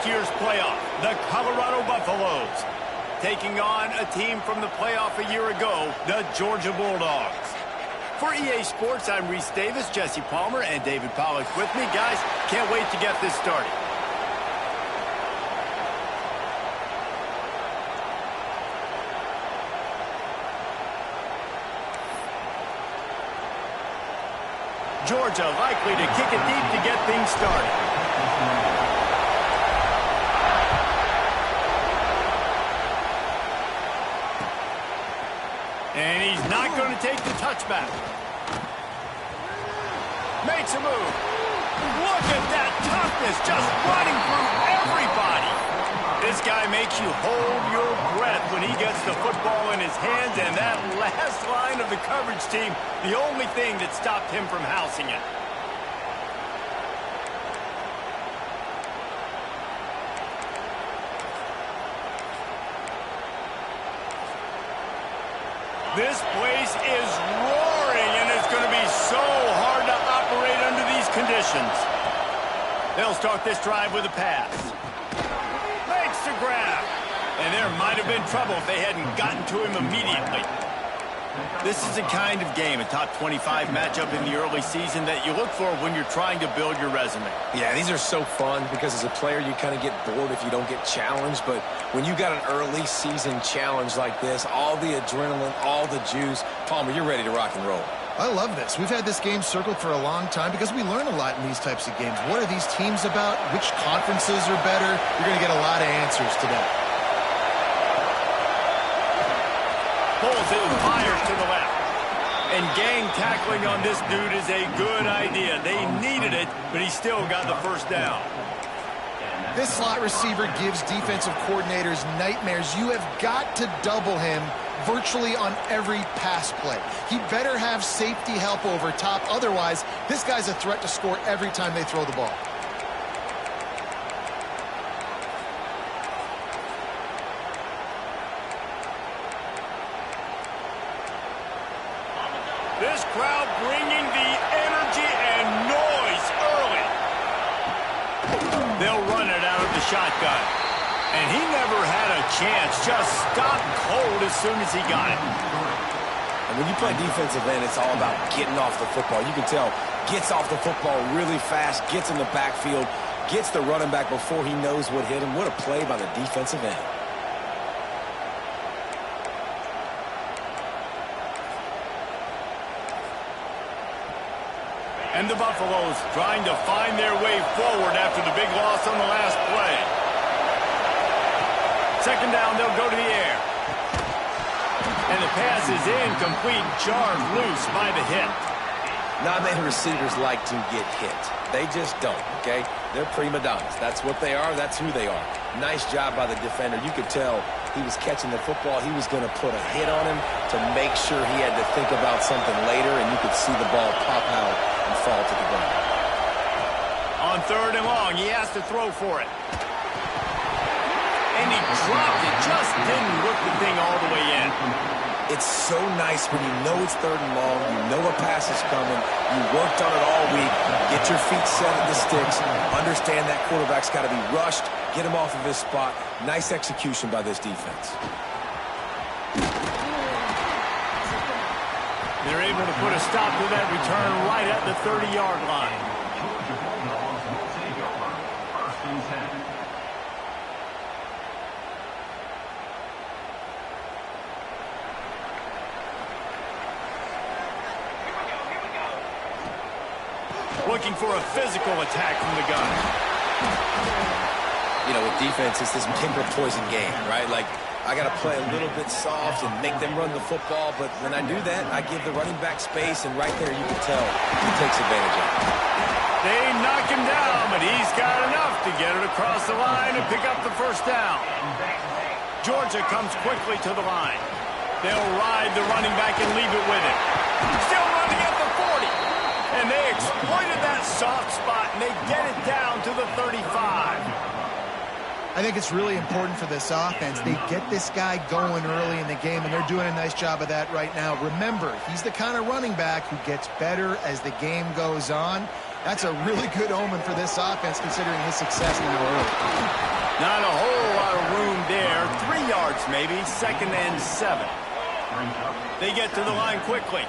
last year's playoff, the Colorado Buffaloes, taking on a team from the playoff a year ago, the Georgia Bulldogs. For EA Sports, I'm Reese Davis, Jesse Palmer, and David Pollack with me. Guys, can't wait to get this started. Georgia likely to kick it deep to get things started. And he's not going to take the touchback. Makes a move. Look at that toughness, just running through everybody. This guy makes you hold your breath when he gets the football in his hands, and that last line of the coverage team, the only thing that stopped him from housing it. This place is roaring, and it's going to be so hard to operate under these conditions. They'll start this drive with a pass. Makes the grab. And there might have been trouble if they hadn't gotten to him immediately. This is the kind of game, a top 25 matchup in the early season, that you look for when you're trying to build your resume. Yeah, these are so fun because as a player, you kind of get bored if you don't get challenged. But when you got an early season challenge like this, all the adrenaline, all the juice, Palmer, you're ready to rock and roll. I love this. We've had this game circled for a long time because we learn a lot in these types of games. What are these teams about? Which conferences are better? You're going to get a lot of answers today. Pulls it and fires to the left. And gang tackling on this dude is a good idea. They needed it, but he still got the first down. This slot receiver gives defensive coordinators nightmares. You have got to double him virtually on every pass play. He better have safety help over top. Otherwise, this guy's a threat to score every time they throw the ball. This crowd bringing the energy and noise early. They'll run it out of the shotgun. And he never had a chance. Just stopped cold as soon as he got it. And when you play defensive end, it's all about getting off the football. You can tell, gets off the football really fast, gets in the backfield, gets the running back before he knows what hit him. What a play by the defensive end. And the Buffaloes trying to find their way forward after the big loss on the last play. Second down, they'll go to the air. And the pass is incomplete, jarred loose by the hit. Not many receivers like to get hit. They just don't, okay? They're prima donnas. That's what they are. That's who they are. Nice job by the defender. You could tell he was catching the football. He was going to put a hit on him to make sure he had to think about something later, and you could see the ball pop out and fall to the ground. On third and long, he has to throw for it. And he dropped it, just didn't look the thing all the way in. It's so nice when you know it's third and long, you know a pass is coming, you worked on it all week, get your feet set at the sticks, understand that quarterback's got to be rushed, get him off of his spot. Nice execution by this defense. They're able to put a stop to that return right at the 30-yard line. Looking for a physical attack from the gun. You know, with defense, it's this temper-poison game, right? Like, I got to play a little bit soft and make them run the football, but when I do that, I give the running back space, and right there you can tell he takes advantage of it. They knock him down, but he's got enough to get it across the line and pick up the first down. Georgia comes quickly to the line. They'll ride the running back and leave it with him. Still running at the 40. And they exploited that soft spot, and they get it down to the 35. I think it's really important for this offense. They get this guy going early in the game, and they're doing a nice job of that right now. Remember, he's the kind of running back who gets better as the game goes on. That's a really good omen for this offense, considering his success now early. maybe. 2nd and 7. They get to the line quickly.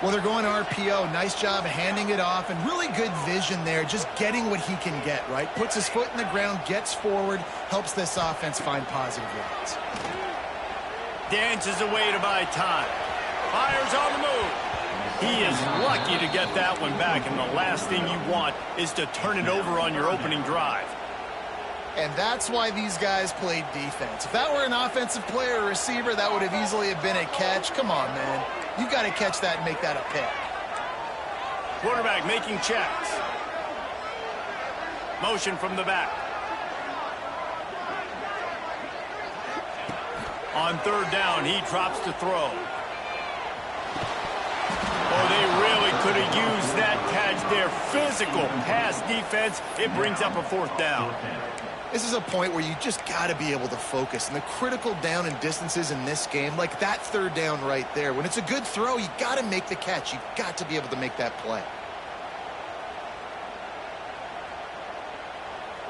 Well, they're going RPO. Nice job handing it off, and really good vision there, just getting what he can get, right? Puts his foot in the ground, gets forward, helps this offense find positive yards. Dances away to buy time. Fires on the move. He is lucky to get that one back, and the last thing you want is to turn it over on your opening drive. And that's why these guys played defense. If that were an offensive player or receiver, that would have easily been a catch. Come on, man. You've got to catch that and make that a pick. Quarterback making checks. Motion from the back. On 3rd down, he drops to throw. Oh, they really could have used that catch there. Physical pass defense. It brings up a 4th down. This is a point where you just got to be able to focus. And the critical down and distances in this game, like that 3rd down right there, when it's a good throw, you got to make the catch. You've got to be able to make that play.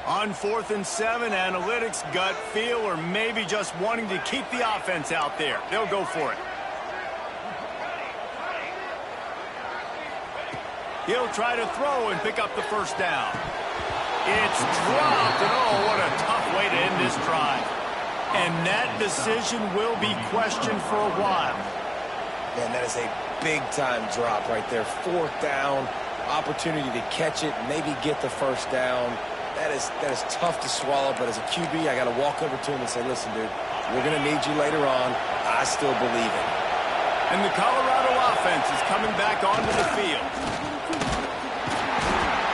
On 4th and 7, analytics, gut feel, or maybe just wanting to keep the offense out there. They'll go for it. He'll try to throw and pick up the 1st down. It's dropped, and oh, what a tough way to end this drive. And that decision will be questioned for a while. Man, that is a big-time drop right there. 4th down, opportunity to catch it, maybe get the 1st down. That is tough to swallow, but as a QB, I got to walk over to him and say, listen, dude, we're going to need you later on. I still believe it. And the Colorado offense is coming back onto the field.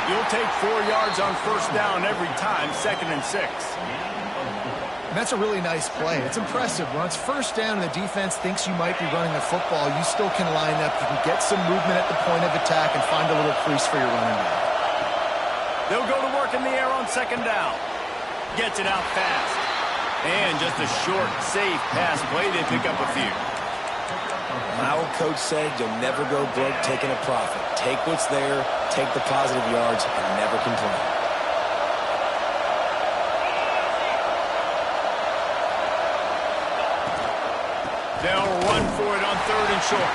You'll take 4 yards on 1st down every time, 2nd and 6. And that's a really nice play. It's impressive. When it's 1st down and the defense thinks you might be running the football, you still can line up. You can get some movement at the point of attack and find a little crease for your running back. They'll go to work in the air on 2nd down. Gets it out fast. And just a short, safe pass play. They pick up a few. My old coach said you'll never go broke taking a profit. Take what's there, take the positive yards, and never complain. They'll run for it on 3rd and short.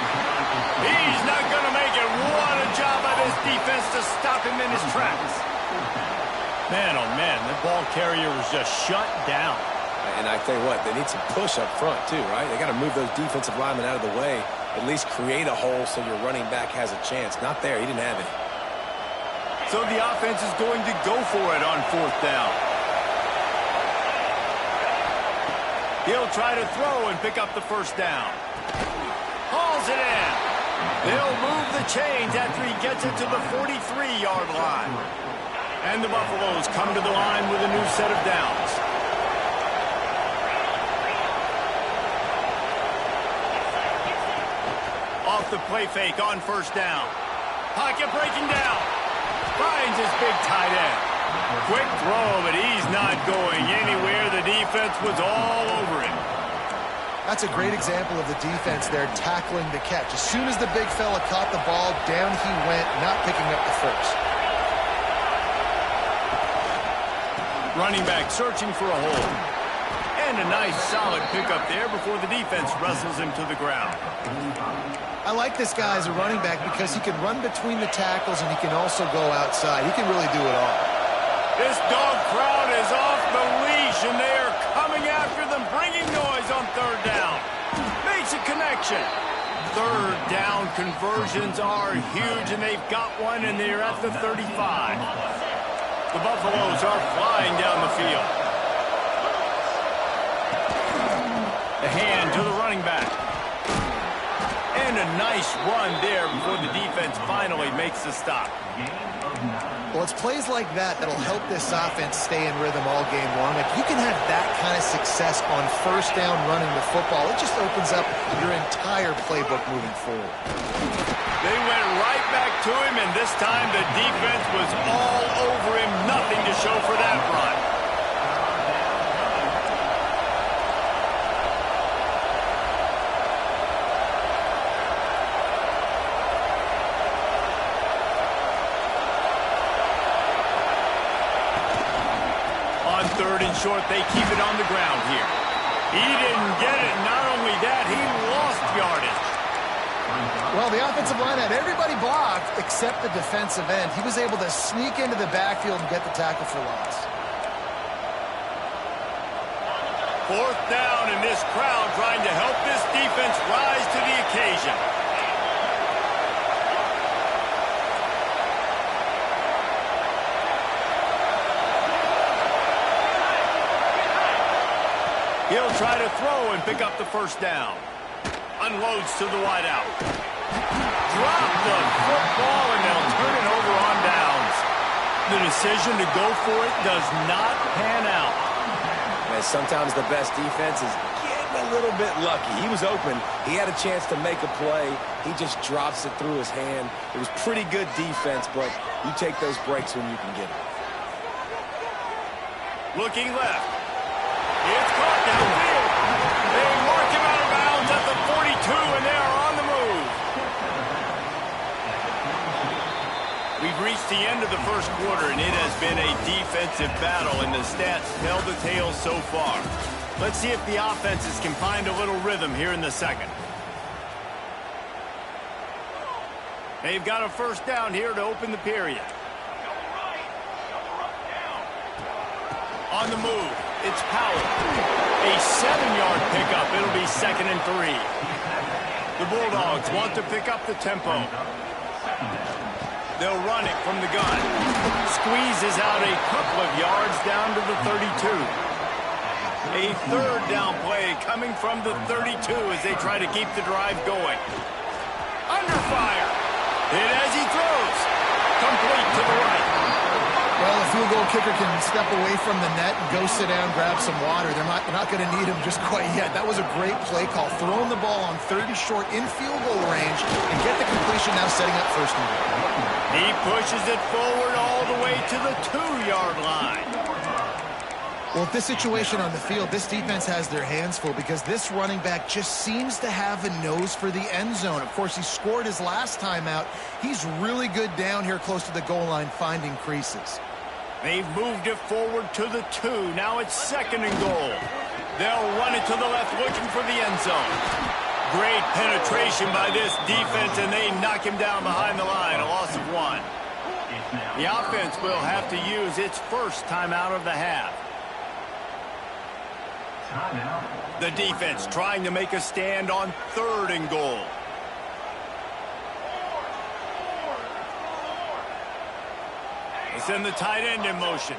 He's not going to make it. What a job by this defense to stop him in his tracks. Man, oh man, the ball carrier was just shut down. And I tell you what, they need some push up front too, right? They got to move those defensive linemen out of the way, at least create a hole so your running back has a chance. Not there, he didn't have it. So the offense is going to go for it on 4th down. He'll try to throw and pick up the 1st down. Hauls it in. They'll move the chains after he gets it to the 43-yard line. And the Buffaloes come to the line with a new set of downs. Off the play fake on 1st down. Pocket breaking down. Finds his big tight end. Quick throw, but he's not going anywhere. The defense was all over him. That's a great example of the defense there tackling the catch. As soon as the big fella caught the ball, down he went, not picking up the 1st. Running back searching for a hole. And a nice solid pickup there before the defense wrestles him to the ground. I like this guy as a running back because he can run between the tackles and he can also go outside. He can really do it all. This dog crowd is off the leash, and they are coming after them, bringing noise on 3rd down. Makes a connection. 3rd down conversions are huge, and they've got one, and they're at the 35. The Buffaloes are flying down the field. The hand to the running back. And a nice run there before the defense finally makes the stop. Well, it's plays like that that'll help this offense stay in rhythm all game long. If you can have that kind of success on 1st down running the football, it just opens up your entire playbook moving forward. They went right back to him, and this time the defense was all over him. Nothing to show for that run. On 3rd and short, they keep it on the ground here. He didn't get it. Not only that, he lost yardage. Well, the offensive line had everybody blocked except the defensive end. He was able to sneak into the backfield and get the tackle for loss. 4th down, and this crowd trying to help this defense rise to the occasion. He'll try to throw and pick up the 1st down. Unloads to the wideout. Drop the football, and they'll turn it over on downs. The decision to go for it does not pan out. Man, sometimes the best defense is getting a little bit lucky. He was open. He had a chance to make a play. He just drops it through his hand. It was pretty good defense, but you take those breaks when you can get them. Looking left. It's caught downfield. They mark him out of bounds at the 42, and they are on the move. We've reached the end of the 1st quarter, and it has been a defensive battle, and the stats tell the tale so far. Let's see if the offenses can find a little rhythm here in the 2nd. They've got a 1st down here to open the period. On the move, it's Powell. A 7-yard pickup. It'll be 2nd and 3. The Bulldogs want to pick up the tempo. They'll run it from the gun. Squeezes out a couple of yards down to the 32. A 3rd down play coming from the 32 as they try to keep the drive going. Under fire. Hit as he throws. Complete to the right. Well, a field goal kicker can step away from the net and go sit down, grab some water. They're not going to need him just quite yet. That was a great play call. Throwing the ball on 30 short in field goal range and get the completion, now setting up 1st and goal. He pushes it forward all the way to the 2-yard line. Well, with this situation on the field, this defense has their hands full because this running back just seems to have a nose for the end zone. Of course, he scored his last time out. He's really good down here close to the goal line finding creases. They've moved it forward to the 2. Now it's 2nd and goal. They'll run it to the left looking for the end zone. Great penetration by this defense, and they knock him down behind the line. A loss of 1. The offense will have to use its 1st timeout of the half. The defense trying to make a stand on 3rd and goal. They send the tight end in motion.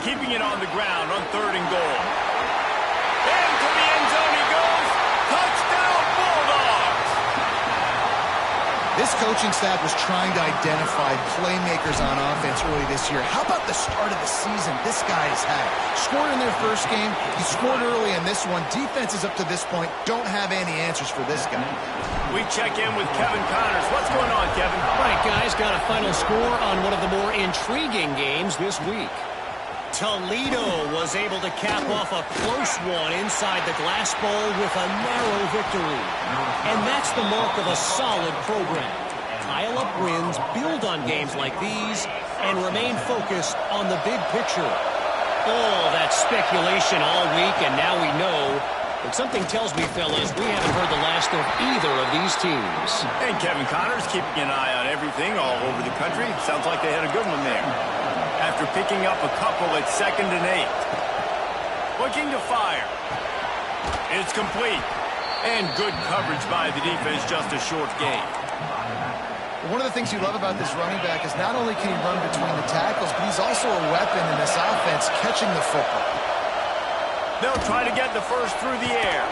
Keeping it on the ground on 3rd and goal. And to the end zone he goes. Touchdown, Bulldogs! This coaching staff was trying to identify playmakers on offense early this year. How about the start of the season this guy has had? Scored in their 1st game. He scored early in this one. Defenses up to this point don't have any answers for this guy. We check in with Kevin Connors. What's going on, Kevin? All right, guys, got a final score on one of the more intriguing games this week. Toledo was able to cap off a close one inside the Glass Bowl with a narrow victory. And that's the mark of a solid program. Pile up wins, build on games like these, and remain focused on the big picture. All that speculation all week, and now we know. But something tells me, fellas, we haven't heard the last of either of these teams. And Kevin Connors keeping an eye on everything all over the country. Sounds like they had a good one there. After picking up a couple at 2nd and 8. Looking to fire. It's complete. And good coverage by the defense, just a short gain. One of the things you love about this running back is not only can he run between the tackles, but he's also a weapon in this offense catching the football. They'll try to get the 1st through the air.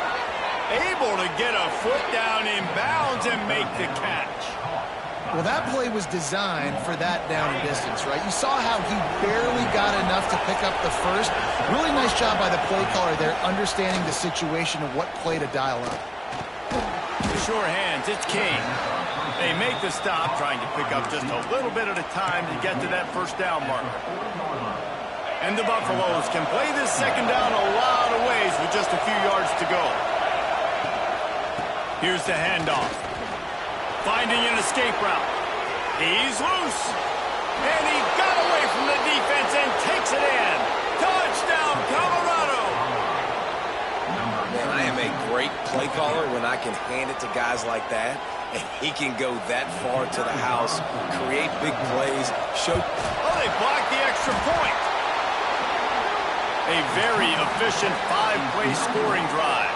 Able to get a foot down in bounds and make the catch. Well, that play was designed for that down and distance, right? You saw how he barely got enough to pick up the 1st. Really nice job by the play caller there, understanding the situation of what play to dial up. Sure hands, it's King. They make the stop, trying to pick up just a little bit at a time to get to that 1st down marker. And the Buffaloes can play this 2nd down a lot of ways with just a few yards to go. Here's the handoff. Finding an escape route. He's loose. And he got away from the defense and takes it in. Touchdown, Colorado! caller, when I can hand it to guys like that, and he can go that far to the house, create big plays, show... Oh, they blocked the extra point. A very efficient 5-play scoring drive.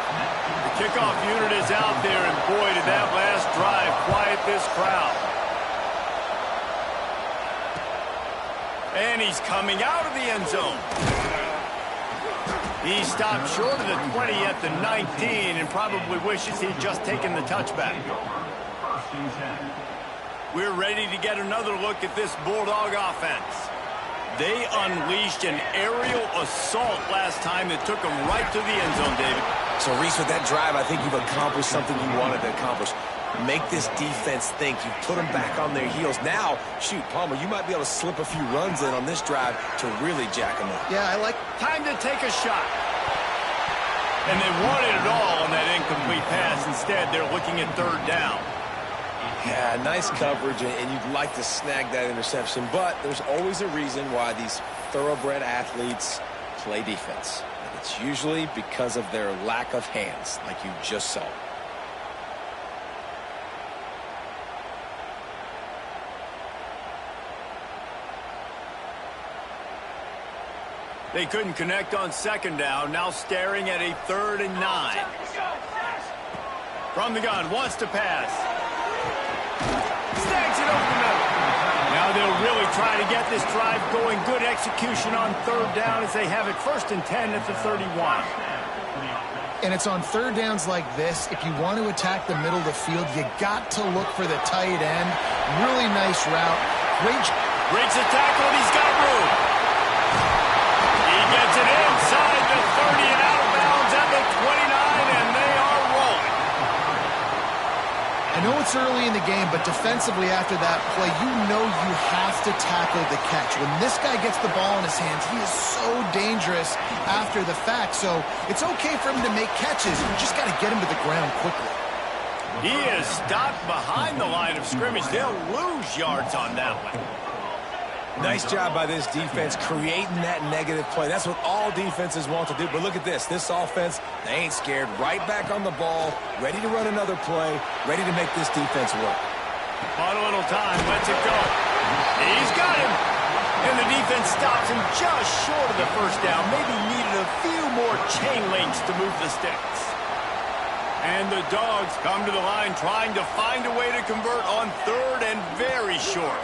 The kickoff unit is out there, and boy, did that last drive quiet this crowd. And he's coming out of the end zone. He stopped short of the 20 at the 19 and probably wishes he'd just taken the touchback. We're ready to get another look at this Bulldog offense. They unleashed an aerial assault last time that took them right to the end zone, David. So, Reese, with that drive, I think you've accomplished something you wanted to accomplish. Make this defense think. You put them back on their heels. Now, shoot, Palmer, you might be able to slip a few runs in on this drive to really jack them up. Yeah, I like... Time to take a shot. And they wanted it all on that incomplete pass. Instead, they're looking at third down. Yeah, nice coverage, and you'd like to snag that interception, but there's always a reason why these thoroughbred athletes play defense. And it's usually because of their lack of hands, like you just saw. They couldn't connect on second down, now staring at a 3rd and 9. From the gun, wants to pass. Snags it over the middle. Now they'll really try to get this drive going. Good execution on third down as they have it 1st and 10 at the 31. And it's on third downs like this. If you want to attack the middle of the field, you got to look for the tight end. Really nice route. Breaks the tackle, and he's got room. He gets it inside the 30 and out of bounds at the 29, and they are rolling. I know it's early in the game, but defensively after that play, you know you have to tackle the catch. When this guy gets the ball in his hands, he is so dangerous after the fact. So it's okay for him to make catches. You just got to get him to the ground quickly. He is stopped behind the line of scrimmage. They'll lose yards on that one. Nice job by this defense creating that negative play. That's what all defenses want to do. But look at this. This offense, they ain't scared. Right back on the ball, ready to run another play, ready to make this defense work. On a little time, lets it go. He's got him. And the defense stops him just short of the first down. Maybe needed a few more chain links to move the sticks. And the Dogs come to the line trying to find a way to convert on third and very short.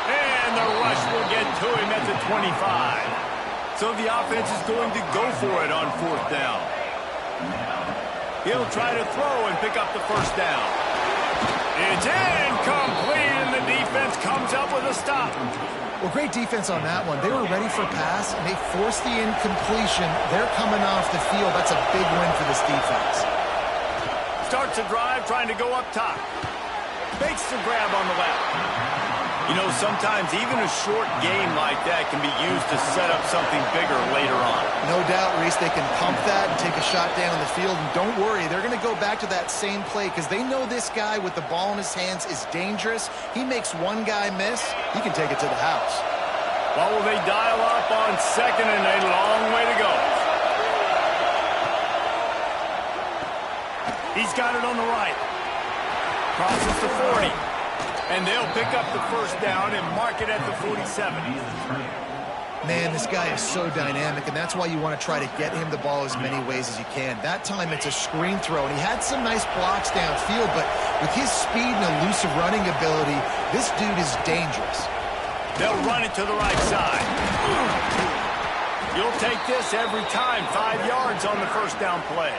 And the rush will get to him at the 25. So the offense is going to go for it on 4th down. He'll try to throw and pick up the first down. It's incomplete, and the defense comes up with a stop. Well, great defense on that one. They were ready for pass, and they forced the incompletion. They're coming off the field. That's a big win for this defense. Starts a drive trying to go up top. Makes the grab on the left. You know, sometimes even a short game like that can be used to set up something bigger later on. No doubt, Reese, they can pump that and take a shot down the field. And don't worry, they're going to go back to that same play because they know this guy with the ball in his hands is dangerous. He makes one guy miss, he can take it to the house. Well, will they dial up on second and a long way to go? He's got it on the right. Crosses the 40. And they'll pick up the first down and mark it at the 47. Man, this guy is so dynamic, and that's why you want to try to get him the ball as many ways as you can. That time it's a screen throw, and he had some nice blocks downfield, but with his speed and elusive running ability, this dude is dangerous. They'll run it to the right side. You'll take this every time. 5 yards on the first down play.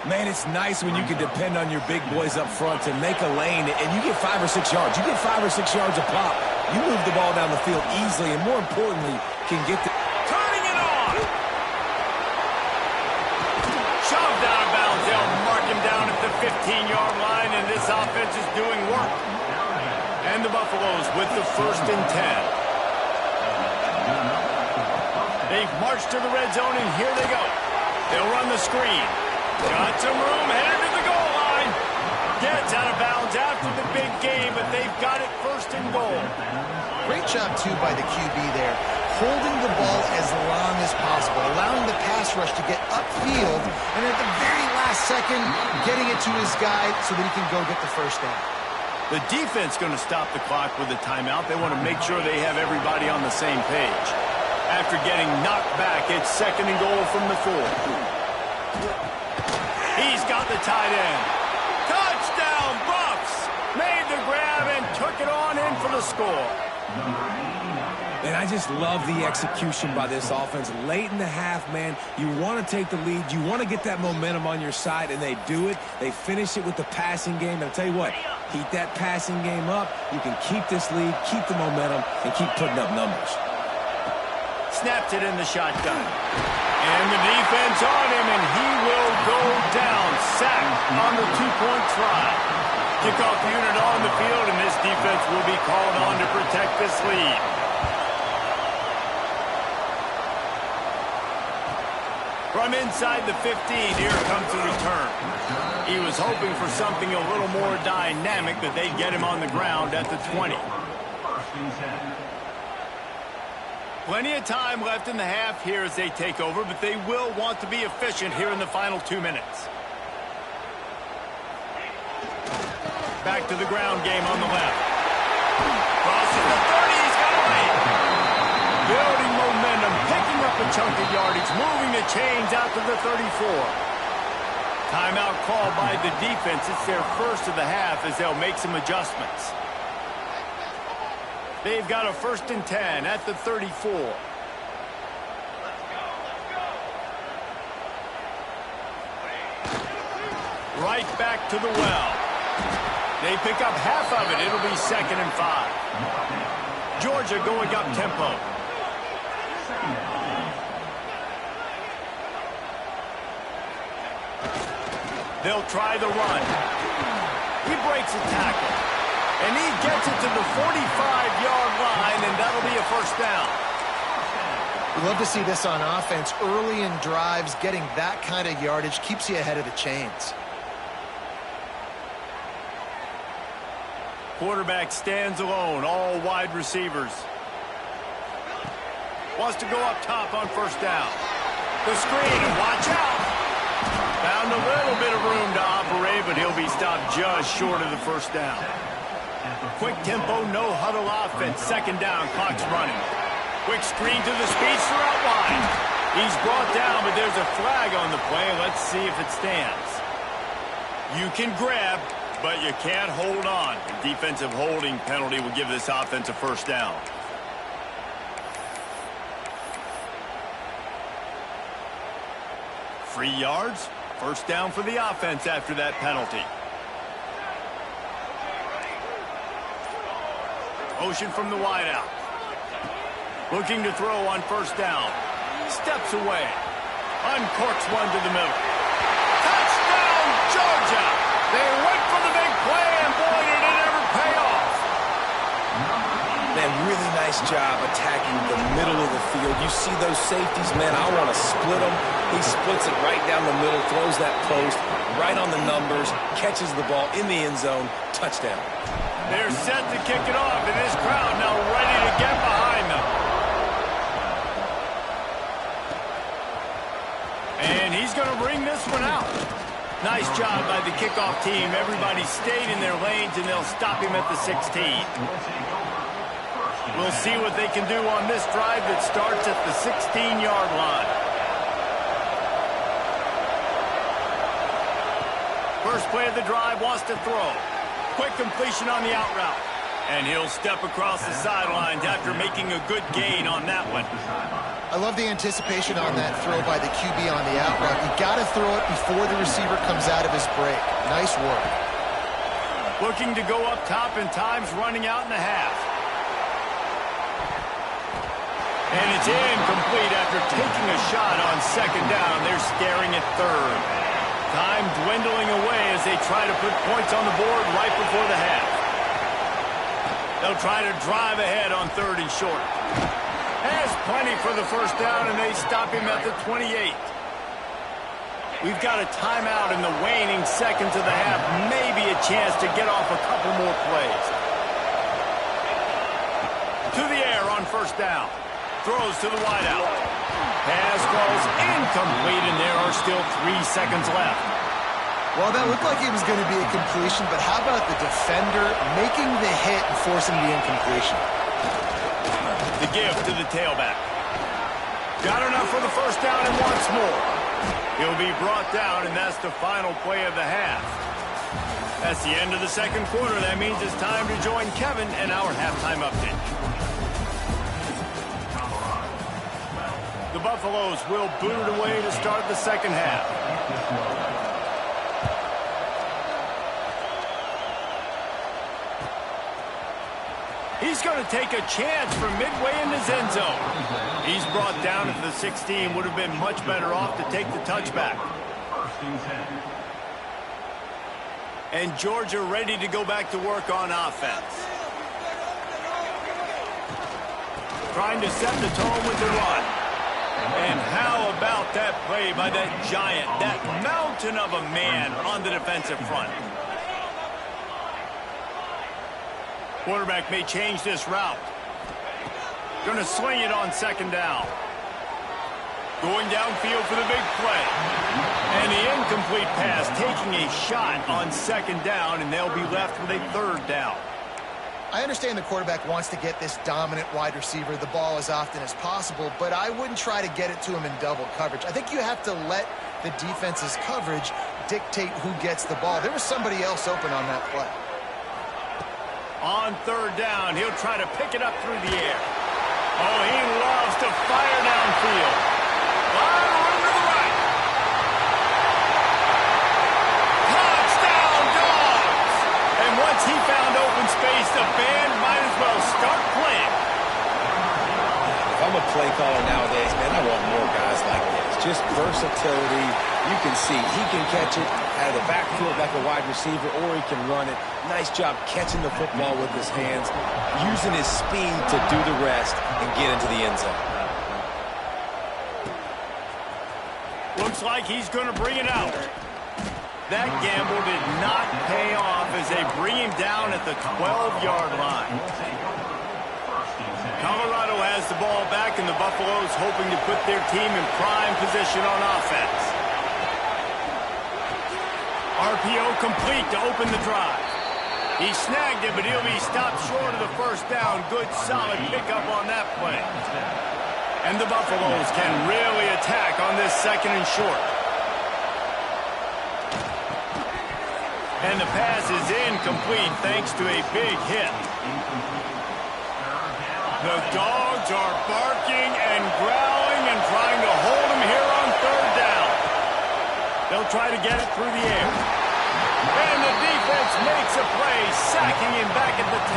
Man, it's nice when you can depend on your big boys up front to make a lane, and you get 5 or 6 yards. You get 5 or 6 yards a pop. You move the ball down the field easily, and more importantly, can get the... Turning it on! Shoved out of bounds. They'll mark him down at the 15-yard line, and this offense is doing work. And the Buffaloes with the 1st and 10. They've marched to the red zone, and here they go. They'll run the screen. Got some room, headed to the goal line. Gets out of bounds after the big game, but they've got it 1st and goal. Great job, too, by the QB there. Holding the ball as long as possible, allowing the pass rush to get upfield, and at the very last second, getting it to his guy so that he can go get the first down. The defense going to stop the clock with a timeout. They want to make sure they have everybody on the same page. After getting knocked back, it's 2nd and goal from the 4. He's got the tight end. Touchdown, Buffs! Made the grab and took it on in for the score. And I just love the execution by this offense. Late in the half, man, you want to take the lead. You want to get that momentum on your side, and they do it. They finish it with the passing game. And I'll tell you what, heat that passing game up. You can keep this lead, keep the momentum, and keep putting up numbers. Snapped it in the shotgun. And the defense on him, and he will go down. Sacked on the 2-point try. Kickoff unit on the field, and this defense will be called on to protect this lead. From inside the 15, here comes the return. He was hoping for something a little more dynamic, that they'd get him on the ground at the 20. Plenty of time left in the half here as they take over, but they will want to be efficient here in the final 2 minutes. Back to the ground game on the left. Crosses the 30, he's got a lead. Building momentum, picking up a chunk of yardage, moving the chains out to the 34. Timeout called by the defense. It's their first of the half as they'll make some adjustments. They've got a 1st and 10 at the 34. Right back to the well. They pick up half of it. It'll be 2nd and 5. Georgia going up tempo. They'll try the run. He breaks a tackle. And he gets it to the 45-yard line, and that'll be a 1st down. We love to see this on offense. Early in drives, getting that kind of yardage keeps you ahead of the chains. Quarterback stands alone, all wide receivers. Wants to go up top on 1st down. The screen, and watch out. Found a little bit of room to operate, but he'll be stopped just short of the 1st down. Quick tempo, no huddle offense. 2nd down, clock's running. Quick screen to the speedster out wide. He's brought down, but there's a flag on the play. Let's see if it stands. You can grab, but you can't hold on. The defensive holding penalty will give this offense a 1st down. Free yards, 1st down for the offense after that penalty. Motion from the wideout. Looking to throw on 1st down. Steps away. Uncorks one to the middle. Touchdown, Georgia! They went for the big play, and boy, did it ever pay off. Man, really nice job attacking the middle of the field. You see those safeties, man, I want to split them. He splits it right down the middle, throws that post, right on the numbers, catches the ball in the end zone, touchdown. They're set to kick it off, and this crowd now ready to get behind them. And he's going to bring this one out. Nice job by the kickoff team. Everybody stayed in their lanes, and they'll stop him at the 16. We'll see what they can do on this drive that starts at the 16-yard line. First play of the drive, wants to throw. Quick completion on the out route. And he'll step across the sidelines after making a good gain on that one. I love the anticipation on that throw by the QB on the out route. You got to throw it before the receiver comes out of his break. Nice work. Looking to go up top, and time's running out in the half. And it's incomplete after taking a shot on 2nd down. They're staring at 3rd. Time dwindling away as they try to put points on the board right before the half. They'll try to drive ahead on 3rd and short. Has plenty for the 1st down, and they stop him at the 28. We've got a timeout in the waning seconds of the half. Maybe a chance to get off a couple more plays. To the air on 1st down. throws to the wideout. Pass falls incomplete, and there are still 3 seconds left. Well, that looked like it was going to be a completion, but how about the defender making the hit and forcing the incompletion? The give to the tailback. Got enough for the first down and once more. He'll be brought down, and that's the final play of the half. That's the end of the second quarter. That means it's time to join Kevin and our halftime update. The Buffaloes will boot it away to start the second half. He's going to take a chance from midway in his end zone. He's brought down at the 16. Would have been much better off to take the touchback. And Georgia ready to go back to work on offense. Trying to set the tone with the run. And how about that play by that giant, that mountain of a man on the defensive front? Quarterback may change this route. Going to swing it on second down. Going downfield for the big play. And the incomplete pass taking a shot on second down, and they'll be left with a third down. I understand the quarterback wants to get this dominant wide receiver the ball as often as possible, but I wouldn't try to get it to him in double coverage. I think you have to let the defense's coverage dictate who gets the ball. There was somebody else open on that play. On third down, he'll try to pick it up through the air. Oh, he loves to fire downfield. Wide room to the right. Touchdown, Dogs! And once he found open space, the band might as well start playing. If I'm a play caller nowadays, man, I want more guys like this. Just versatility. You can see he can catch it out of the backfield like a wide receiver, or he can run it. Nice job catching the football with his hands, using his speed to do the rest and get into the end zone. Looks like he's going to bring it out. That gamble did not pay off as they bring him down at the 12-yard line. Colorado has the ball back, and the Buffaloes hoping to put their team in prime position on offense. RPO complete to open the drive. He snagged it, but he'll be stopped short of the first down. Good, solid pickup on that play. And the Buffaloes can really attack on this second and short. And the pass is incomplete thanks to a big hit. The Dogs are barking and growling and trying to hold him here on third down. They'll try to get it through the air. And the defense makes a play, sacking him back at the 10.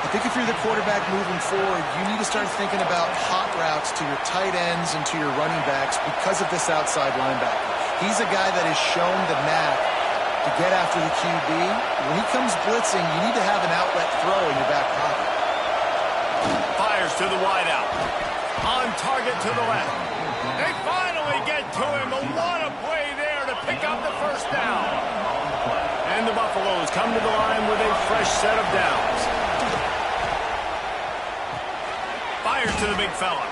I think if you're the quarterback moving forward, you need to start thinking about hot routes to your tight ends and to your running backs because of this outside linebacker. He's a guy that has shown the knack to get after the QB. When he comes blitzing, you need to have an outlet throw in your back pocket. Fires to the wideout. On target to the left. They finally get to him. What a play there to pick up the first down. And the Buffaloes come to the line with a fresh set of downs. Fires to the big fella.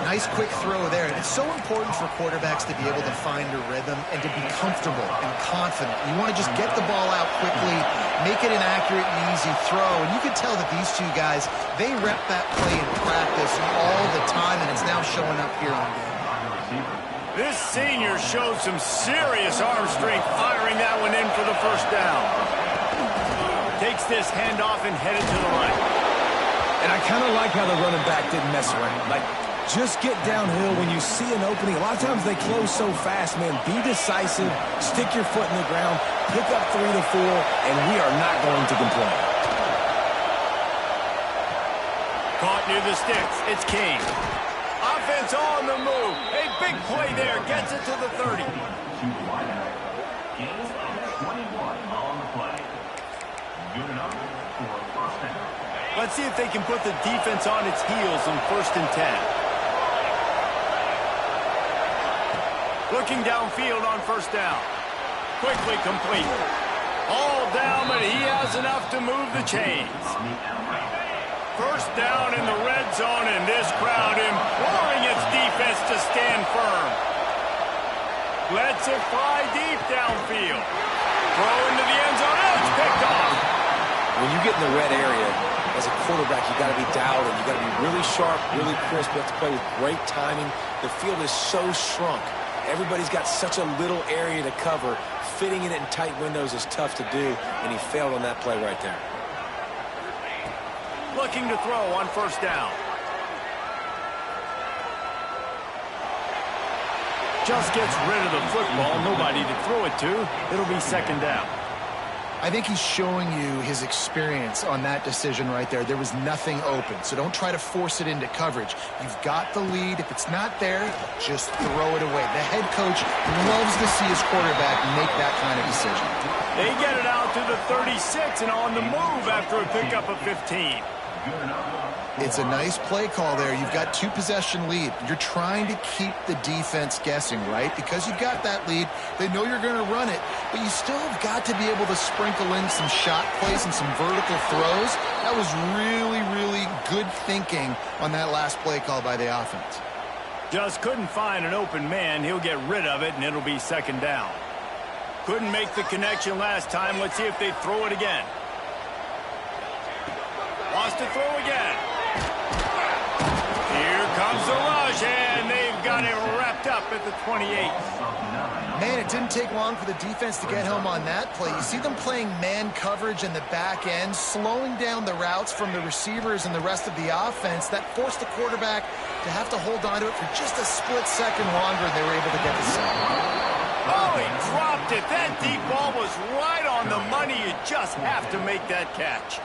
Nice quick throw there. And it's so important for quarterbacks to be able to find a rhythm and to be comfortable and confident. You want to just get the ball out quickly, make it an accurate and easy throw. And you can tell that these two guys, they rep that play in practice all the time, and it's now showing up here on game. This senior showed some serious arm strength firing that one in for the first down. Takes this handoff and headed to the right. And I kind of like how the running back didn't mess around. Like, just get downhill when you see an opening. A lot of times they close so fast, man. Be decisive, stick your foot in the ground, pick up 3 to 4, and we are not going to complain. Caught near the sticks. It's King. Offense on the move. A big play there. Gets it to the 30. Let's see if they can put the defense on its heels in 1st and 10. Looking downfield on first down. Quickly complete. All down, but he has enough to move the chains. First down in the red zone, and this crowd imploring its defense to stand firm. Lets it fly deep downfield. Throw into the end zone. Oh, it's picked off. When you get in the red area, as a quarterback, you got to be dialed in. You got to be really sharp, really crisp. You have to play with great timing. The field is so shrunk. Everybody's got such a little area to cover. Fitting it in tight windows is tough to do, and he failed on that play right there. Looking to throw on first down. Just gets rid of the football. Nobody to throw it to. It'll be second down. I think he's showing you his experience on that decision right there. There was nothing open, so don't try to force it into coverage. You've got the lead. If it's not there, just throw it away. The head coach loves to see his quarterback make that kind of decision. They get it out to the 36 and on the move after a pickup of 15. It's a nice play call there. You've got 2-possession lead. You're trying to keep the defense guessing, right? Because you've got that lead, they know you're going to run it, but you still have got to be able to sprinkle in some shot plays and some vertical throws. That was really, really good thinking on that last play call by the offense. Just couldn't find an open man. He'll get rid of it, and it'll be second down. Couldn't make the connection last time. Let's see if they throw it again. Wants to throw again. Here comes the rush, and they've got it wrapped up at the 28. Man, it didn't take long for the defense to get home on that play. You see them playing man coverage in the back end, slowing down the routes from the receivers and the rest of the offense. That forced the quarterback to have to hold on to it for just a split second longer, and they were able to get the sack. Oh, he dropped it. That deep ball was right on the money. You just have to make that catch.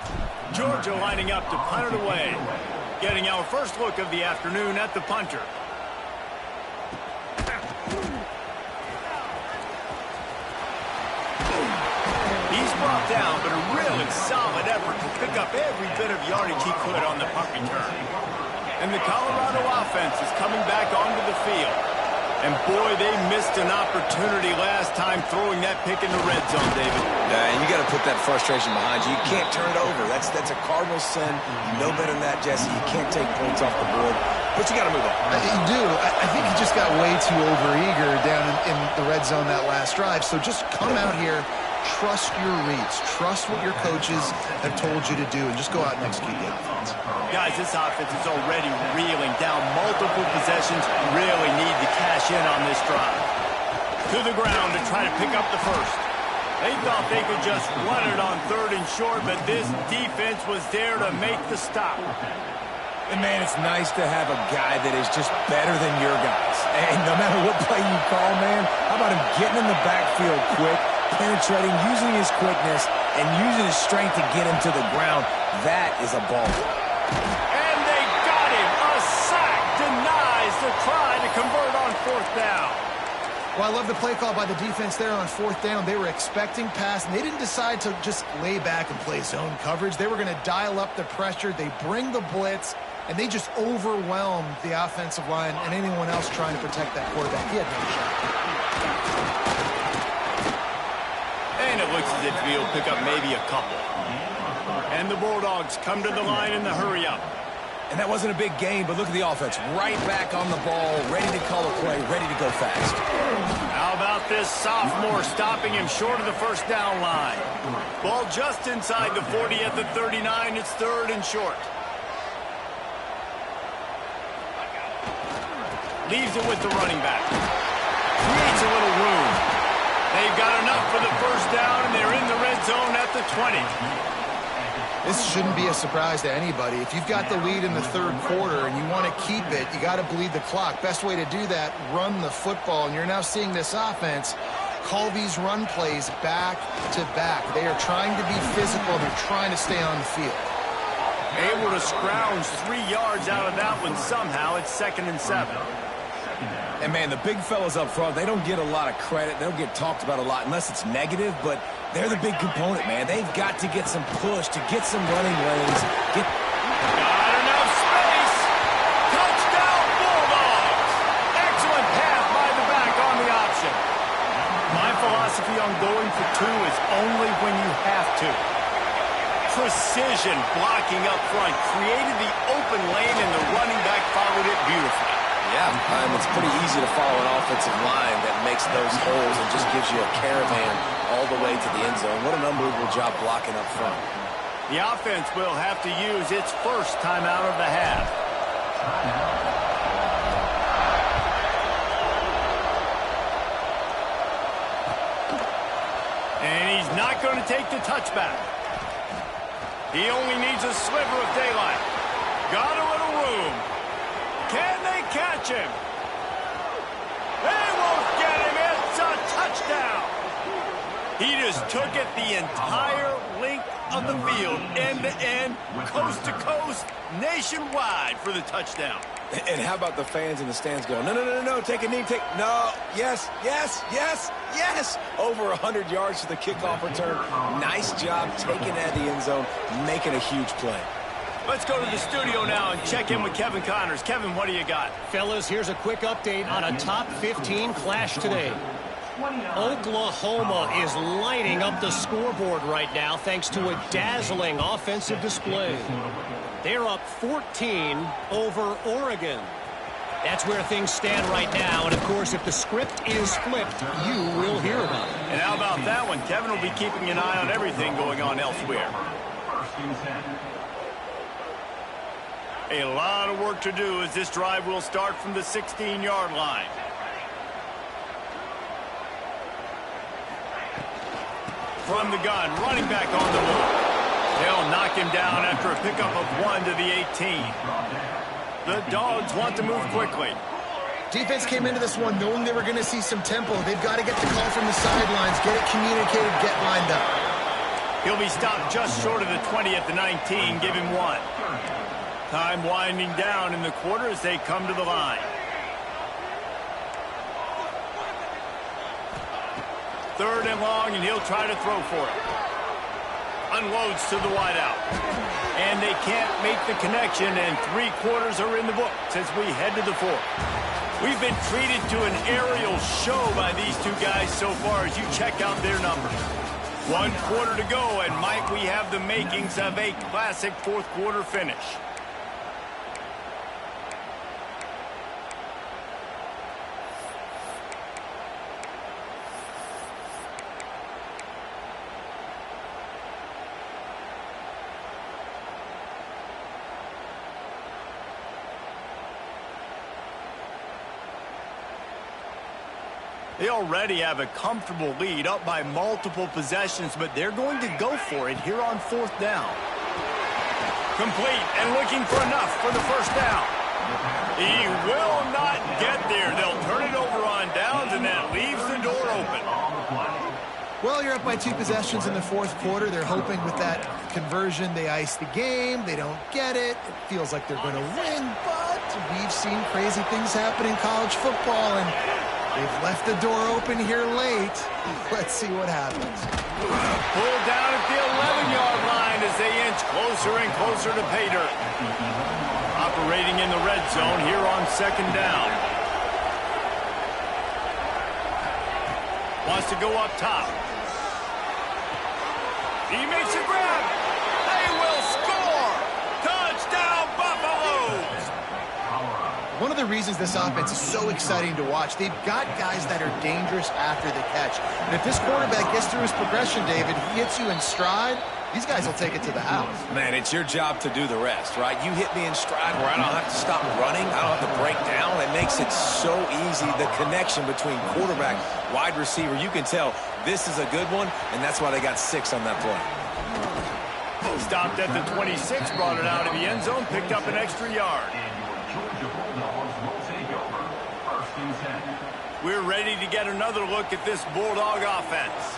Georgia lining up to punt it away. Getting our first look of the afternoon at the punter. He's brought down, but a really solid effort to pick up every bit of yardage he could on the punt return. And the Colorado offense is coming back onto the field. And boy, they missed an opportunity last time throwing that pick in the red zone, David. And you got to put that frustration behind you. You can't turn it over. That's a cardinal sin. You know better than that, Jesse. You can't take points off the board. But you got to move on. You do. I think he just got way too overeager down in the red zone that last drive. So just come out here, trust your reads, trust what your coaches have told you to do, and just go out and execute the offense. Guys, this offense is already reeling down multiple possessions. Really need to cash in on this drive. To the ground to try to pick up the first. They thought they could just run it on third and short, but this defense was there to make the stop. And, man, it's nice to have a guy that is just better than your guys. And no matter what play you call, man, how about him getting in the backfield quick, penetrating, using his quickness, and using his strength to get him to the ground? That is a ball. And they got him. A sack denies the try to convert on fourth down. Well, I love the play call by the defense there on fourth down. They were expecting pass, and they didn't decide to just lay back and play zone coverage. They were going to dial up the pressure. They bring the blitz, and they just overwhelmed the offensive line and anyone else trying to protect that quarterback. He had no shot. And it looks as if he'll pick up maybe a couple. And the Bulldogs come to the line in the hurry-up. And that wasn't a big gain, but look at the offense. Right back on the ball, ready to call a play, ready to go fast. How about this sophomore stopping him short of the first down line? Ball just inside the 40 at the 39. It's third and short. Leaves it with the running back. Creates a little room. They've got enough for the first down, and they're in the red zone at the 20. This shouldn't be a surprise to anybody. If you've got the lead in the third quarter and you want to keep it, you got to bleed the clock. Best way to do that, run the football. And you're now seeing this offense call these run plays back to back. They are trying to be physical. They're trying to stay on the field. Able to scrounge 3 yards out of that one somehow. It's 2nd and 7. And, man, the big fellas up front, they don't get a lot of credit. They don't get talked about a lot unless it's negative, but they're the big component, man. They've got to get some push, to get some running lanes. Got enough space. Touchdown, Bulldogs. Excellent pass by the back on the option. My philosophy on going for two is only when you have to. precision blocking up front, created the open lane, and the running back followed it beautifully. Yeah, it's pretty easy to follow an offensive line that makes those holes and just gives you a caravan all the way to the end zone. What an unbelievable job blocking up front. The offense will have to use its first timeout of the half. And he's not going to take the touchback. He only needs a sliver of daylight. Got a little room. Can they catch him? They won't get him. It's a touchdown. He just took it the entire length of the field, end to end, coast to coast, nationwide for the touchdown. And how about the fans in the stands going, no, take a knee, no, yes. Over 100 yards to the kickoff return. Nice job taking it out of the end zone, making a huge play. Let's go to the studio now and check in with Kevin Connors. Kevin, what do you got? Fellas, here's a quick update on a top 15 clash today. Oklahoma is lighting up the scoreboard right now thanks to a dazzling offensive display. They're up 14 over Oregon. That's where things stand right now, and of course, if the script is flipped, you will hear about it. And how about that one? Kevin will be keeping an eye on everything going on elsewhere. A lot of work to do as this drive will start from the 16-yard line. From the gun, running back on the move. They'll knock him down after a pickup of 1 to the 18. The Dogs want to move quickly. Defense came into this one knowing they were going to see some tempo. They've got to get the call from the sidelines, get it communicated, get lined up. He'll be stopped just short of the 20 at the 19. Give him 1. Time winding down in the quarter as they come to the line. Third and long, and he'll try to throw for it. Unloads to the wideout. And they can't make the connection, and 3 quarters are in the book as we head to the 4th. We've been treated to an aerial show by these two guys so far as you check out their numbers. 1 quarter to go, and Mike, we have the makings of a classic 4th quarter finish. They already have a comfortable lead, up by multiple possessions, but they're going to go for it here on 4th down. Complete and looking for enough for the first down. He will not get there. They'll turn it over on downs, and that leaves the door open. Well, you're up by 2 possessions in the 4th quarter. They're hoping with that conversion they ice the game. They don't get it. It feels like they're going to win, but we've seen crazy things happen in college football, and they've left the door open here late. Let's see what happens. Pulled down at the 11-yard line as they inch closer and closer to pay dirt. Operating in the red zone here on 2nd down. Wants to go up top. He makes a grab. They will score. Touchdown, Buffaloes. One of the reasons this offense is so exciting to watch, they've got guys that are dangerous after the catch. And if this quarterback gets through his progression, David, he hits you in stride, these guys will take it to the house. Man, it's your job to do the rest, right? You hit me in stride where I don't have to stop running. I don't have to break down. It makes it so easy, the connection between quarterback, wide receiver. You can tell this is a good one, and that's why they got 6 on that play. Stopped at the 26, brought it out of the end zone, picked up an extra yard. We're ready to get another look at this Bulldog offense.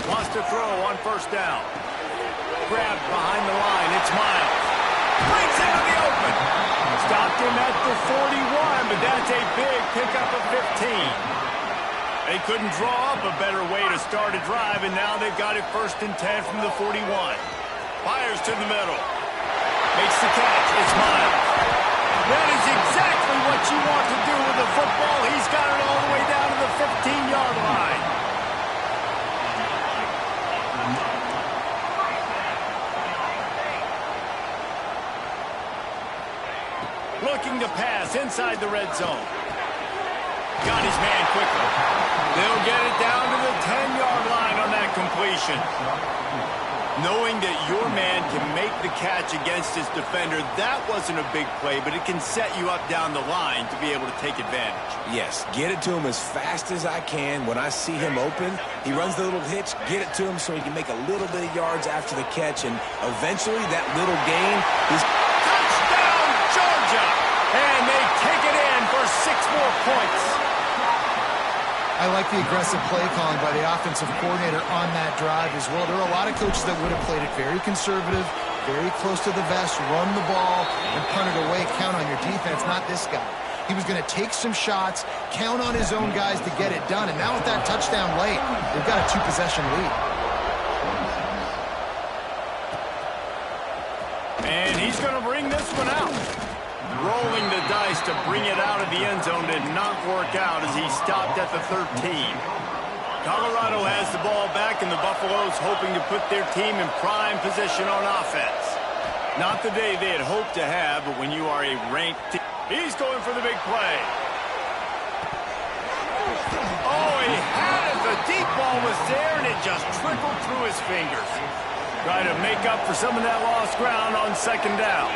Wants to throw on 1st down. Grabbed behind the line. It's Miles. Brings it in the open. Stopped him at the 41, but that's a big pickup of 15. They couldn't draw up a better way to start a drive, and now they've got it 1st and 10 from the 41. Fires to the middle. Makes the catch. It's Miles. That is exactly what you want to do with the football. He's got it all the way down to the 15-yard line. Looking to pass inside the red zone. Got his man quickly. They'll get it down to the 10-yard line on that completion. Knowing that your man can make the catch against his defender, that wasn't a big play, but it can set you up down the line to be able to take advantage. Yes, get it to him as fast as I can. When I see him open, he runs the little hitch, get it to him so he can make a little bit of yards after the catch, and eventually that little gain is... Touchdown, Georgia! And they take it in for 6 more points. I like the aggressive play calling by the offensive coordinator on that drive as well. There are a lot of coaches that would have played it very conservative, very close to the vest, run the ball, and punt it away. Count on your defense, not this guy. He was going to take some shots, count on his own guys to get it done. And now with that touchdown late, they've got a 2-possession lead. And he's going to bring this one out. Rolling the dice to bring it out of the end zone did not work out as he stopped at the 13. Colorado has the ball back, and the Buffaloes hoping to put their team in prime position on offense. Not the day they had hoped to have, but when you are a ranked team. He's going for the big play. Oh, he had it. The deep ball was there, and it just trickled through his fingers. Try to make up for some of that lost ground on second down.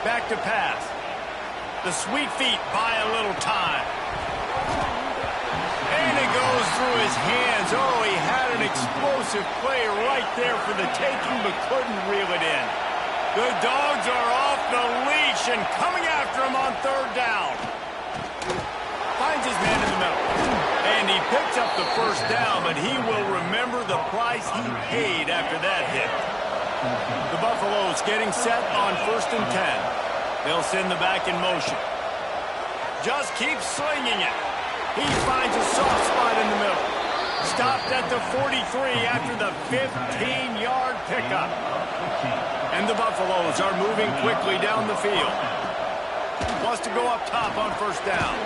Back to pass. The sweet feet buy a little time. And it goes through his hands. Oh, he had an explosive play right there for the taking, but couldn't reel it in. The Dogs are off the leash and coming after him on third down. Finds his man in the middle. And he picks up the first down, but he will remember the price he paid after that hit. The Buffaloes getting set on 1st and 10. They'll send the back in motion. Just keep slinging it. He finds a soft spot in the middle. Stopped at the 43 after the 15-yard pickup. And the Buffaloes are moving quickly down the field. Wants to go up top on first down.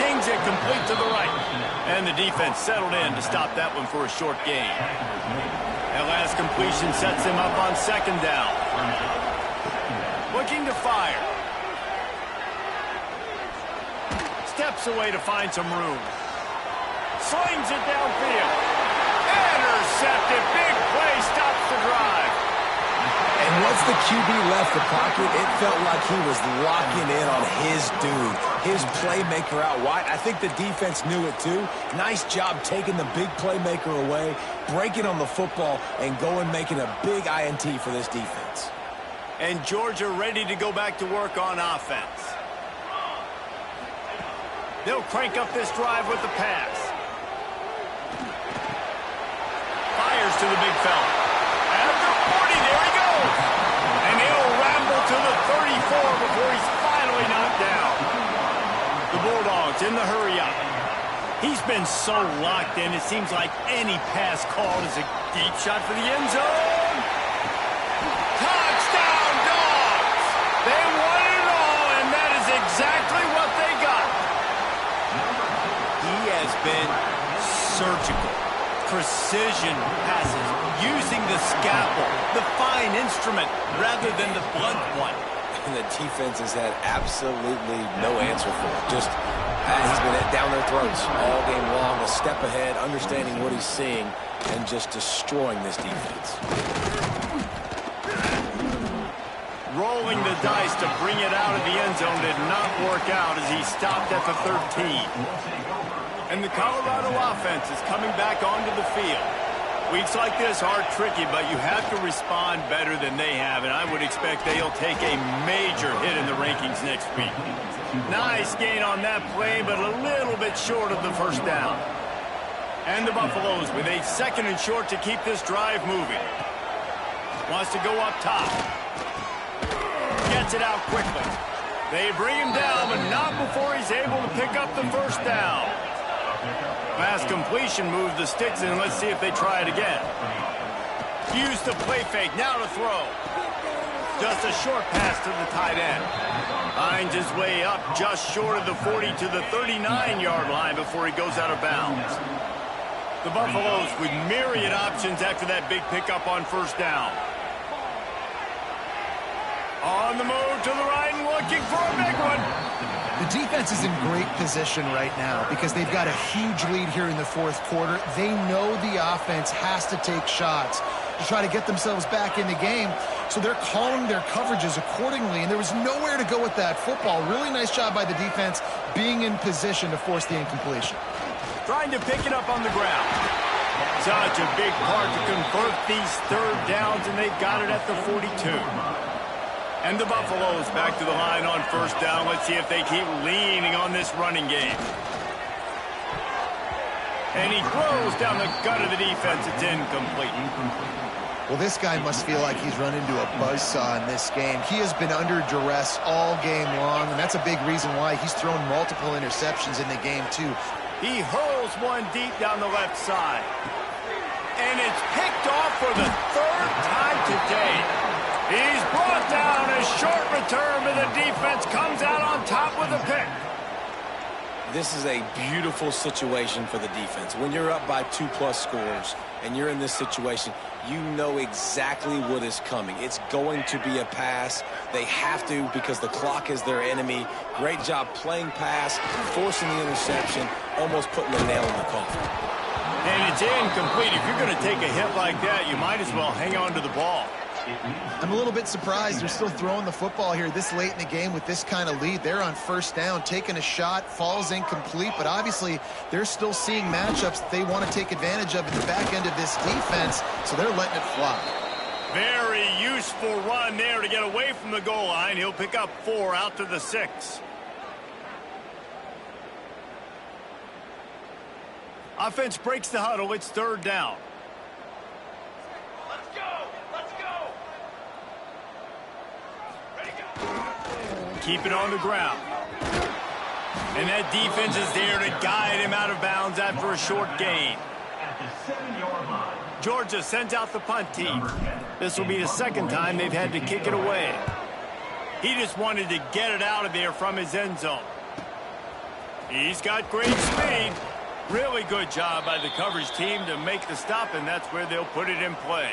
Zings it complete to the right. And the defense settled in to stop that one for a short gain. That last completion sets him up on second down. Looking to fire. Steps away to find some room. Slings it downfield. Intercepted. Big play stops the drive. And once the QB left the pocket, it felt like he was locking in on his dude, his playmaker out wide. I think the defense knew it too. Nice job taking the big playmaker away, breaking on the football, and going making a big INT for this defense. And Georgia ready to go back to work on offense. They'll crank up this drive with the pass. Fires to the big fella. At the 40, there he goes. And he'll ramble to the 34 before he's finally knocked down. The Bulldogs in the hurry up. He's been so locked in, it seems like any pass called is a deep shot for the end zone. Touchdown, Dogs! They won it all, and that is exactly what they got. He has been surgical. Precision passes, using the scalpel, the fine instrument, rather than the blunt one. And the defense has had absolutely no answer for it. Just, he's been down their throats all game long, a step ahead, understanding what he's seeing, and just destroying this defense. Rolling the dice to bring it out of the end zone did not work out as he stopped at the 13. And the Colorado offense is coming back onto the field. Weeks like this are tricky, but you have to respond better than they have, and I would expect they'll take a major hit in the rankings next week. Nice gain on that play, but a little bit short of the first down. And the Buffaloes with a 2nd and short to keep this drive moving. Wants to go up top. Gets it out quickly. They bring him down, but not before he's able to pick up the first down. Pass completion moved the sticks in. Let's see if they try it again. Use the play fake. Now to throw. Just a short pass to the tight end. Finds his way up just short of the 40 to the 39-yard line before he goes out of bounds. The Buffaloes with myriad options after that big pickup on first down. On the move to the right. looking for a big one. The defense is in great position right now because they've got a huge lead here in the fourth quarter. They know the offense has to take shots to try to get themselves back in the game. So they're calling their coverages accordingly, and there was nowhere to go with that football. Really nice job by the defense being in position to force the incompletion. Trying to pick it up on the ground. Such a big part to convert these third downs, and they've got it at the 42. And the Buffaloes back to the line on first down. Let's see if they keep leaning on this running game. And he throws down the gut of the defense. It's incomplete. Well, this guy must feel like he's run into a buzzsaw in this game. He has been under duress all game long, and that's a big reason why he's thrown multiple interceptions in the game, too. He hurls one deep down the left side. And it's picked off for the third time today. He's brought down. A short return, but the defense comes out on top with a pick. This is a beautiful situation for the defense. When you're up by 2+ scores and you're in this situation, you know exactly what is coming. It's going to be a pass. They have to because the clock is their enemy. Great job playing pass, forcing the interception, almost putting the nail in the coffin. And it's incomplete. If you're going to take a hit like that, you might as well hang on to the ball. I'm a little bit surprised they're still throwing the football here this late in the game with this kind of lead. They're on first down, taking a shot, falls incomplete, but obviously they're still seeing matchups that they want to take advantage of in the back end of this defense, so they're letting it fly. Very useful run there to get away from the goal line. He'll pick up 4 out to the 6. Offense breaks the huddle. It's third down. Let's go! Let's go! Ready, go! Keep it on the ground. And that defense is there to guide him out of bounds after a short gain. Georgia sends out the punt team. This will be the second time they've had to kick it away. He just wanted to get it out of there from his end zone. He's got great speed. Really good job by the coverage team to make the stop, and that's where they'll put it in play.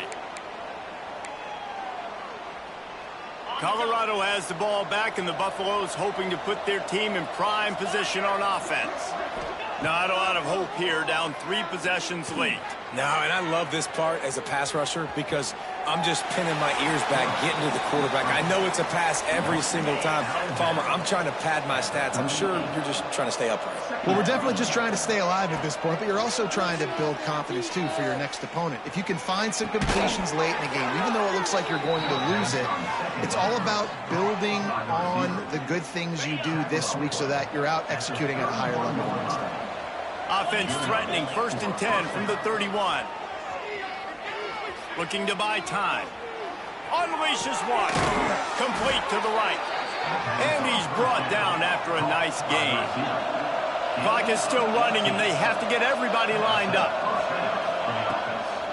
Colorado has the ball back, and the Buffaloes hoping to put their team in prime position on offense. Not a lot of hope here, down 3 possessions late. No, and I love this part as a pass rusher because I'm just pinning my ears back, getting to the quarterback. I know it's a pass every single time. Palmer, I'm trying to pad my stats. I'm sure you're just trying to stay upright. Well, we're definitely just trying to stay alive at this point, but you're also trying to build confidence, too, for your next opponent. If you can find some completions late in the game, even though it looks like you're going to lose it, it's all about building on the good things you do this week so that you're out executing at a higher level the next time. Offense threatening, 1st and 10 from the 31. Looking to buy time. Unleashes one. Complete to the right. And he's brought down after a nice gain. Clock is still running, and they have to get everybody lined up.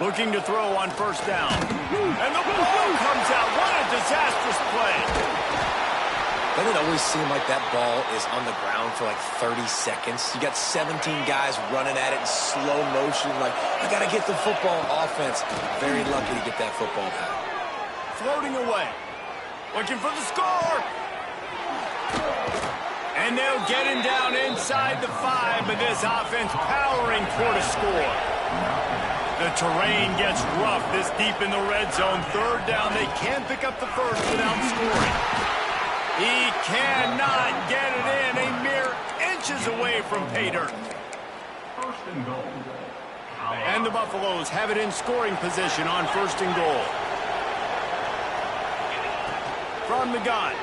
Looking to throw on first down. And the ball comes out. What a disastrous play. Doesn't it always seem like that ball is on the ground for like 30 seconds? You got 17 guys running at it in slow motion. Like, I got to get the football. Offense, very lucky to get that football back. Floating away. Looking for the score. And they'll get him down inside the 5, but this offense powering toward a score. The terrain gets rough this deep in the red zone. Third down, they can pick up the first without scoring. He cannot get it in. A mere inches away from pay dirt. And the Buffaloes have it in scoring position on 1st and goal. From the gun.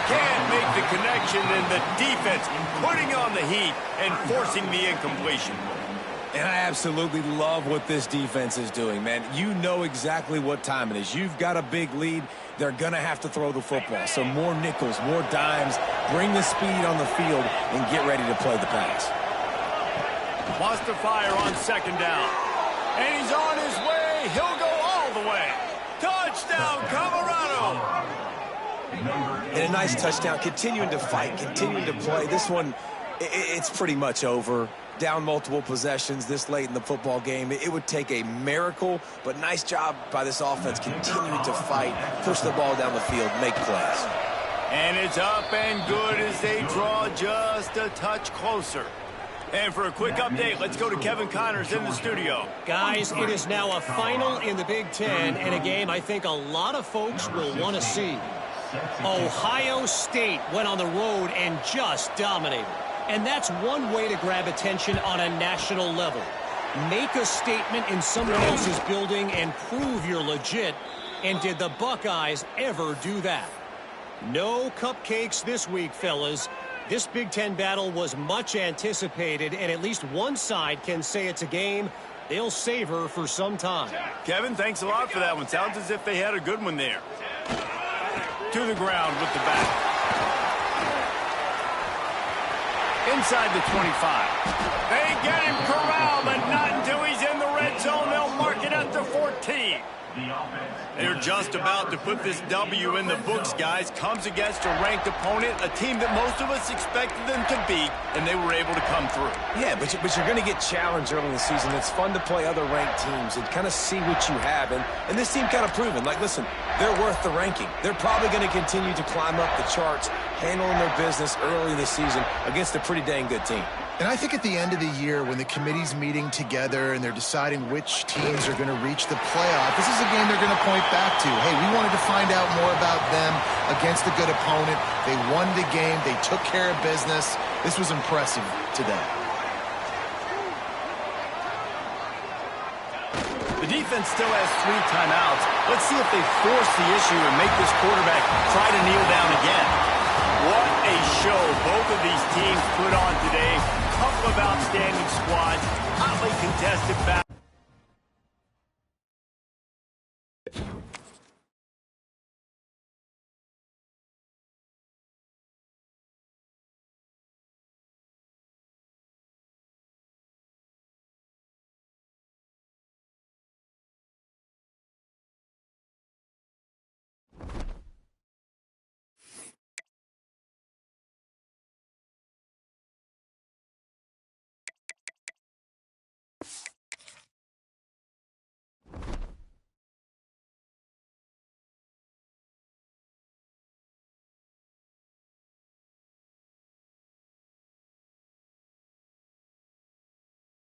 Can't make the connection, and the defense putting on the heat and forcing the incompletion. And I absolutely love what this defense is doing, man. You know exactly what time it is. You've got a big lead. They're going to have to throw the football. So more nickels, more dimes. Bring the speed on the field and get ready to play the pass. Wants to fire on 2nd down. And he's on his way. He'll go all the way. Touchdown, Colorado! And a nice touchdown. Continuing to fight, continuing to play. This one, it's pretty much over. Down multiple possessions this late in the football game. It would take a miracle, but nice job by this offense continuing to fight, push the ball down the field, make plays. And it's up and good as they draw just a touch closer. And for a quick update, let's go to Kevin Connors in the studio. Guys, it is now a final in the Big Ten, and a game I think a lot of folks will want to see. Ohio State went on the road and just dominated. And that's one way to grab attention on a national level. Make a statement in someone else's building and prove you're legit. And did the Buckeyes ever do that? No cupcakes this week, fellas. This Big Ten battle was much anticipated, and at least one side can say it's a game they'll savor for some time. Kevin, thanks a lot for that one. Sounds as if they had a good one there. To the ground with the back. Inside the 25. They get him corralled, but not until he's in the red zone. They'll mark it at the 14. They're just about to put this W in the books, guys. Comes against a ranked opponent, a team that most of us expected them to beat, and they were able to come through. Yeah, but you're going to get challenged early in the season. It's fun to play other ranked teams and kind of see what you have. And this team kind of proven, like, listen, they're worth the ranking. They're probably going to continue to climb up the charts, handling their business early in the season against a pretty dang good team. And I think at the end of the year, when the committee's meeting together and they're deciding which teams are going to reach the playoff, this is a game they're going to point back to. Hey, we wanted to find out more about them against a good opponent. They won the game. They took care of business. This was impressive today. The defense still has 3 timeouts. Let's see if they force the issue and make this quarterback try to kneel down again. What a show both of these teams put on today. Couple of outstanding squads, hotly contested battles.